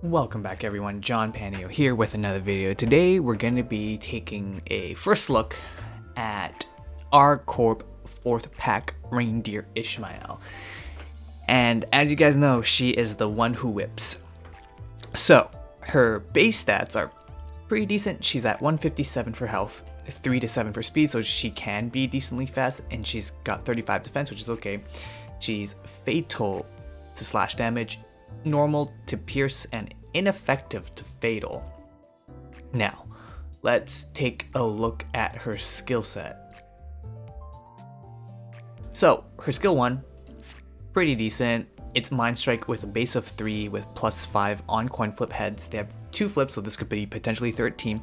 Welcome back everyone, John Panio here with another video. Today we're going to be taking a first look at our Corp 4th pack Reindeer Ishmael. And as you guys know, she is the one who whips. So her base stats are pretty decent. She's at 157 for health, 3 to 7 for speed, so she can be decently fast, and she's got 35 defense, which is okay. She's fatal to slash damage, normal to pierce, and ineffective to fatal. Now, let's take a look at her skill set. So, her skill 1, pretty decent. It's Mind Strike with a base of 3 with +5 on coin flip heads. They have 2 flips, so this could be potentially 13.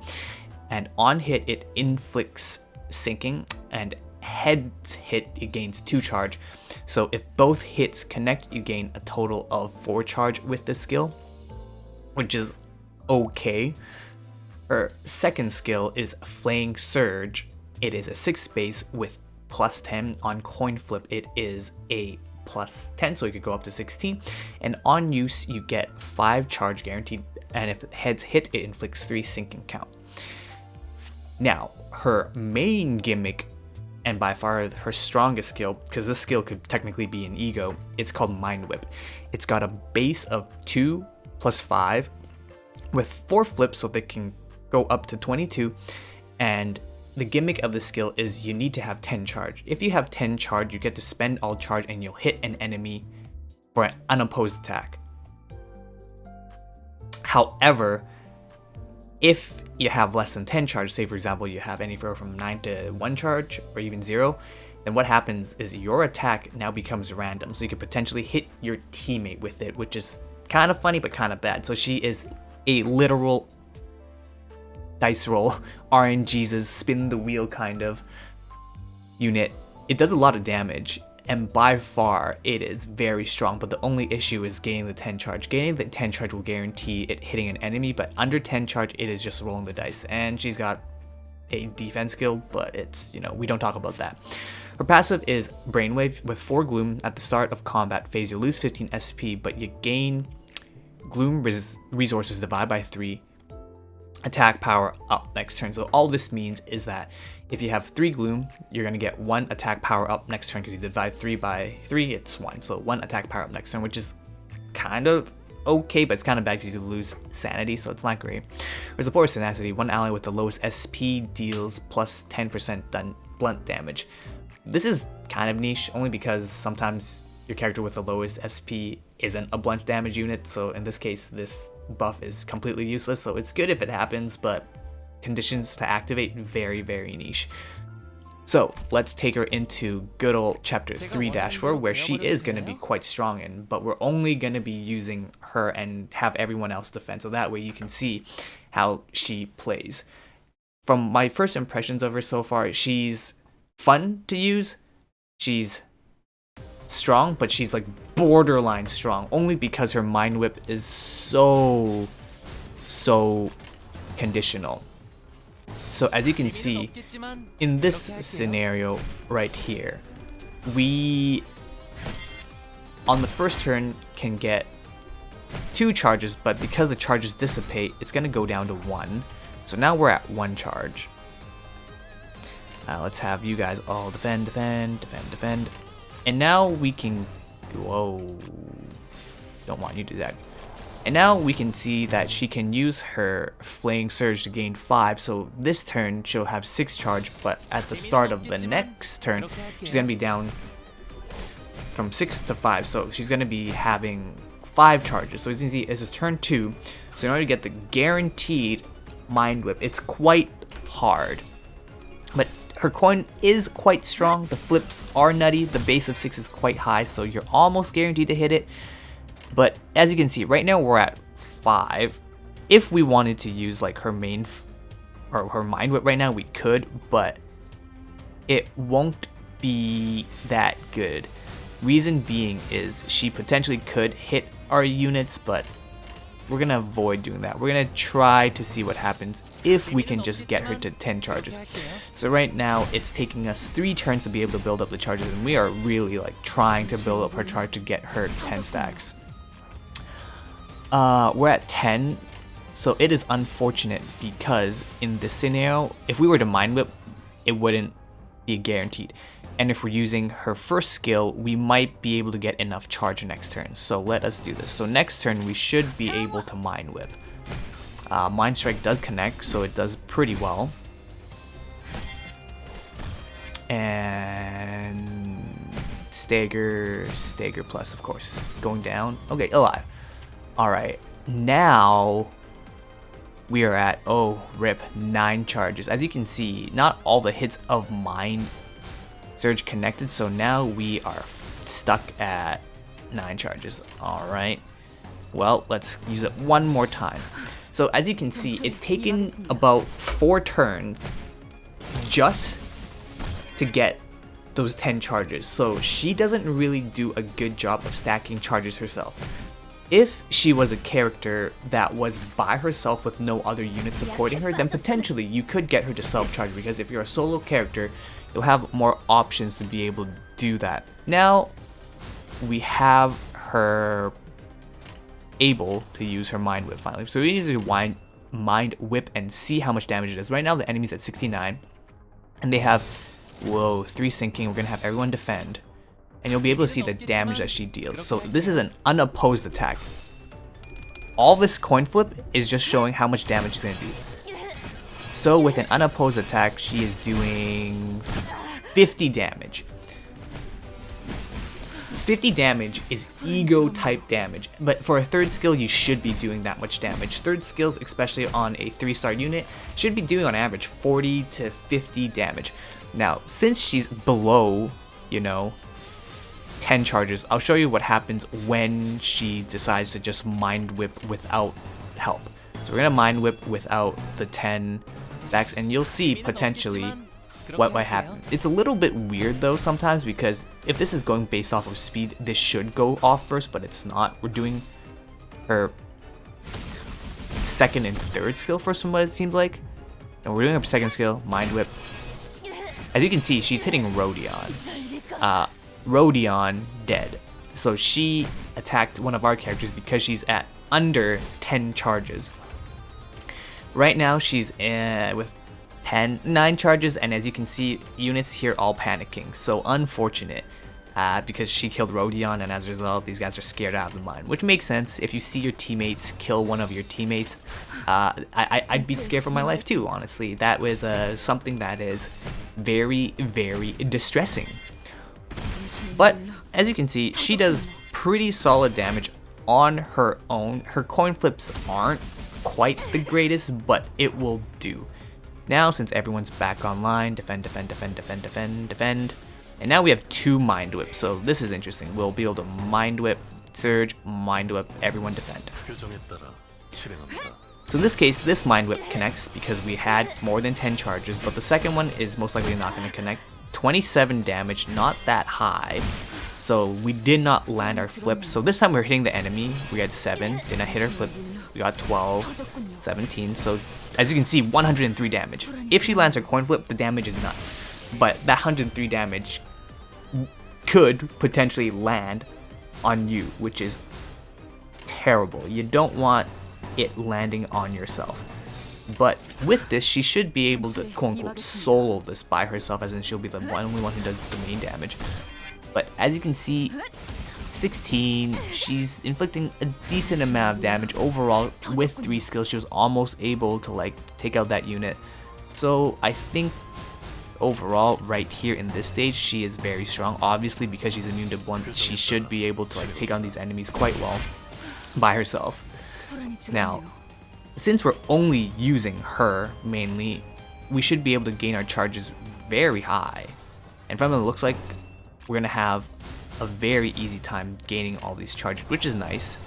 And on hit, it inflicts sinking, and heads hit, it gains 2 charge. So if both hits connect, you gain a total of 4 charge with this skill, which is okay. Her second skill is Flaying Surge. It is a 6 base with +10. On coin flip, it is a +10, so you could go up to 16. And on use, you get 5 charge guaranteed, and if heads hit, it inflicts 3 sinking count. Now, her main gimmick, and by far her strongest skill, because this skill could technically be an ego, it's called Mind Whip. It's got a base of 2 + 5 with 4 flips, so they can go up to 22. And the gimmick of the skill is you need to have 10 charge. If you have 10 charge, you get to spend all charge and you'll hit an enemy for an unopposed attack. However, if you have less than 10 charge, say for example you have anywhere from 9 to 1 charge or even 0, then what happens is your attack now becomes random, so you could potentially hit your teammate with it, which is kind of funny but kind of bad. So she is a literal dice roll, RNG's spin the wheel kind of unit. It does a lot of damage, and by far it is very strong, but the only issue is gaining the 10 charge. Gaining the 10 charge will guarantee it hitting an enemy, but under 10 charge it is just rolling the dice. And she's got a defense skill, but it's, we don't talk about that. Her passive is Brainwave with 4 Gloom. At the start of combat phase, you lose 15 SP, but you gain Gloom resources divided by 3, attack power up next turn. So all this means is that if you have 3 Gloom, you're going to get 1 attack power up next turn, because you divide 3 by 3, it's 1. So 1 attack power up next turn, which is kind of okay, but it's kind of bad because you lose sanity, so it's not great. Whereas the Poor Tenacity, 1 ally with the lowest SP deals plus 10% blunt damage. This is kind of niche, only because sometimes your character with the lowest SP isn't a blunt damage unit, so in this case this buff is completely useless. So it's good if it happens, but conditions to activate, very, very niche. So let's take her into good old chapter 3-4, where she is going to be quite strong in, but we're only going to be using her and have everyone else defend, so that way you can see how she plays. From my first impressions of her so far, she's fun to use, she's strong, but she's like borderline strong, only because her Mind Whip is so conditional. So as you can see in this scenario right here, we on the first turn can get 2 charges, but because the charges dissipate, it's going to go down to 1. So now we're at 1 charge. Let's have you guys all defend. And now we can, whoa, don't want you to do that. And now we can see that she can use her Flaying Surge to gain 5, so this turn she'll have 6 charge, but at the start of the next turn, she's going to be down from 6 to 5, so she's going to be having 5 charges. So as you can see, this is turn 2, so in order to get the guaranteed Mind Whip, it's quite hard. But her coin is quite strong, the flips are nutty, the base of 6 is quite high, so you're almost guaranteed to hit it. But as you can see, right now we're at 5. If we wanted to use like her main or her Mind Whip right now, we could, but it won't be that good. Reason being is she potentially could hit our units, but we're gonna avoid doing that. We're gonna try to see what happens if we can just get her to 10 charges. So right now it's taking us 3 turns to be able to build up the charges, and we are really like trying to build up her charge to get her 10 stacks. We're at 10, so it is unfortunate because in this scenario, if we were to Mind Whip, it wouldn't be guaranteed. And if we're using her first skill, we might be able to get enough charge next turn. So let us do this. So next turn, we should be able to Mind Whip. Mind Strike does connect, so it does pretty well. And Stagger plus, of course. Going down. Okay, alive. Alright, now we are at, oh, rip, 9 charges. As you can see, not all the hits of Mind Surge connected, so now we are stuck at 9 charges. Alright, well, let's use it one more time. So as you can see, it's taken about 4 turns just to get those 10 charges, so she doesn't really do a good job of stacking charges herself. If she was a character that was by herself with no other unit supporting her, then potentially you could get her to self-charge, because if you're a solo character, you'll have more options to be able to do that. Now, we have her able to use her Mind Whip finally. So we need to Mind Whip and see how much damage it is. Right now the enemy's at 69, and they have, whoa, 3 sinking. We're gonna have everyone defend, and you'll be able to see the damage that she deals. So this is an unopposed attack. All this coin flip is just showing how much damage she's gonna do. So with an unopposed attack, she is doing 50 damage. 50 damage is ego type damage, but for a third skill you should be doing that much damage. Third skills, especially on a 3-star unit, should be doing on average 40 to 50 damage. Now, since she's below, you know, 10 charges, I'll show you what happens when she decides to just Mind Whip without help. So we're gonna Mind Whip without the 10 stacks, and you'll see potentially what might happen. It's a little bit weird though sometimes, because if this is going based off of speed, this should go off first, but it's not. We're doing her second and third skill first from what it seems like. And we're doing her second skill, Mind Whip. As you can see, she's hitting Rodion. Rodion dead. So she attacked one of our characters because she's at under 10 charges. Right now she's with 9 charges, and as you can see, units here all panicking. So unfortunate, because she killed Rodion, and as a result, these guys are scared out of the mind, which makes sense. If you see your teammates kill one of your teammates, I'd be scared for my life too, honestly. That was something that is very, very distressing. But as you can see, she does pretty solid damage on her own. Her coin flips aren't quite the greatest, but it will do. Now, since everyone's back online, defend, defend, defend, defend, defend, defend. And now we have 2 Mind Whips, so this is interesting. We'll be able to Mind Whip, Surge, Mind Whip, everyone defend. So in this case, this Mind Whip connects because we had more than 10 charges, but the second one is most likely not going to connect. 27 damage, not that high. So we did not land our flips. So this time we were hitting the enemy. We had 7, did not hit our flip. We got 12, 17. So as you can see, 103 damage. If she lands her coin flip, the damage is nuts. But that 103 damage could potentially land on you, which is terrible. You don't want it landing on yourself. But with this, she should be able to quote-unquote solo this by herself, as in she'll be the only one who does the main damage. But as you can see, 16, she's inflicting a decent amount of damage overall. With 3 skills, she was almost able to like take out that unit. So I think overall right here in this stage, she is very strong. Obviously, because she's immune to blunt, she should be able to like take on these enemies quite well by herself. Now, since we're only using her mainly, we should be able to gain our charges very high. And from what it looks like, we're gonna have a very easy time gaining all these charges, which is nice.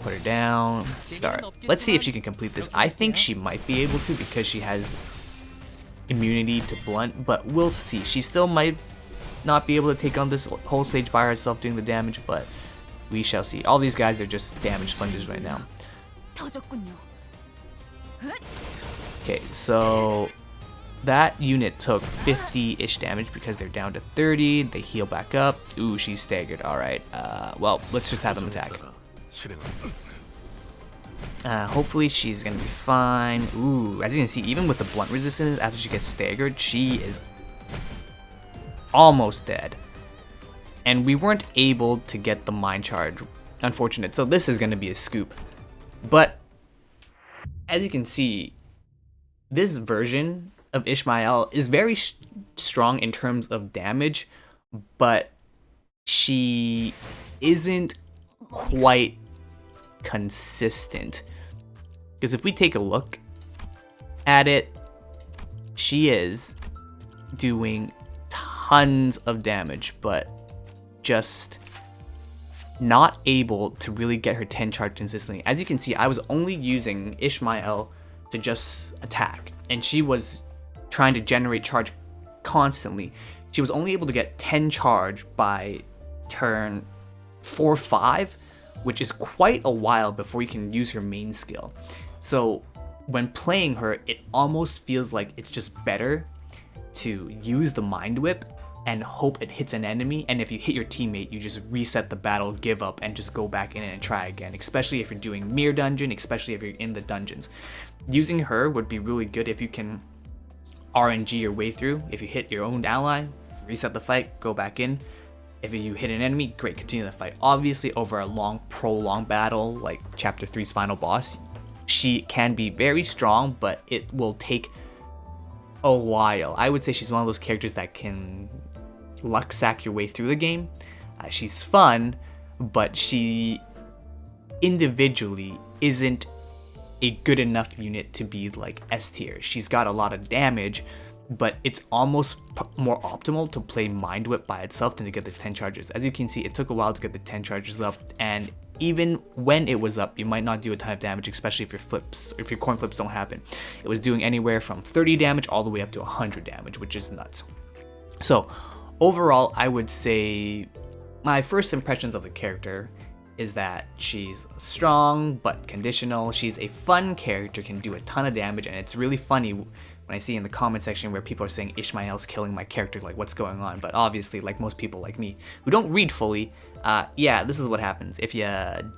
Put her down, start. Let's see if she can complete this. I think she might be able to because she has immunity to blunt, but we'll see. She still might not be able to take on this whole stage by herself doing the damage, but we shall see. All these guys are just damage sponges right now. Okay, so that unit took 50-ish damage because they're down to 30. They heal back up. Ooh, she's staggered. Alright, well, let's just have them attack. Hopefully she's gonna be fine. Ooh, as you can see, even with the blunt resistance, after she gets staggered, she is almost dead. And we weren't able to get the mind charge. Unfortunate. So this is gonna be a scoop. But as you can see, this version of Ishmael is very strong in terms of damage, but she isn't quite consistent. Because if we take a look at it, she is doing tons of damage, but just not able to really get her 10 charge consistently. As you can see, I was only using Ishmael to just attack, and she was trying to generate charge constantly. She was only able to get 10 charge by turn 4-5, which is quite a while before you can use her main skill. So when playing her, it almost feels like it's just better to use the Mind Whip and hope it hits an enemy, and if you hit your teammate, you just reset the battle, give up, and just go back in and try again, especially if you're doing Mirror Dungeon, especially if you're in the dungeons. Using her would be really good if you can RNG your way through. If you hit your own ally, reset the fight, go back in. If you hit an enemy, great, continue the fight. Obviously, over a long, prolonged battle, like Chapter 3's final boss, she can be very strong, but it will take a while. I would say she's one of those characters that can luck sack your way through the game. She's fun, but she individually isn't a good enough unit to be like S tier. She's got a lot of damage, but it's almost more optimal to play Mind Whip by itself than to get the 10 charges. As you can see, it took a while to get the 10 charges up, and even when it was up, you might not do a ton of damage, especially if your coin flips don't happen. It was doing anywhere from 30 damage all the way up to 100 damage, which is nuts. So overall, I would say my first impressions of the character is that she's strong but conditional. She's a fun character, can do a ton of damage, and it's really funny when I see in the comment section where people are saying Ishmael's killing my character, like what's going on? But obviously, like most people like me who don't read fully, yeah, this is what happens. If you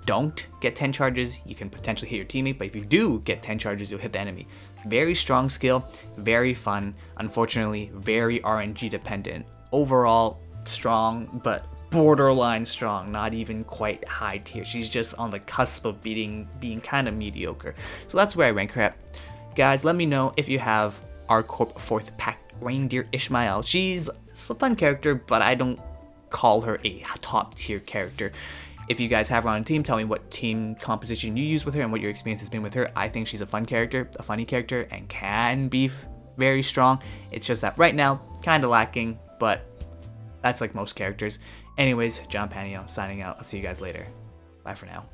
don't get 10 charges, you can potentially hit your teammate, but if you do get 10 charges, you'll hit the enemy. Very strong skill, very fun, unfortunately, very RNG dependent. Overall, strong, but borderline strong, not even quite high tier. She's just on the cusp of being kind of mediocre. So that's where I rank her at. Guys, let me know if you have our Corp 4th pack Reindeer Ishmael. She's a fun character, but I don't call her a top tier character. If you guys have her on a team, tell me what team composition you use with her and what your experience has been with her. I think she's a fun character, a funny character, and can be very strong. It's just that right now, kind of lacking, but that's like most characters. Anyways, John Panio signing out. I'll see you guys later. Bye for now.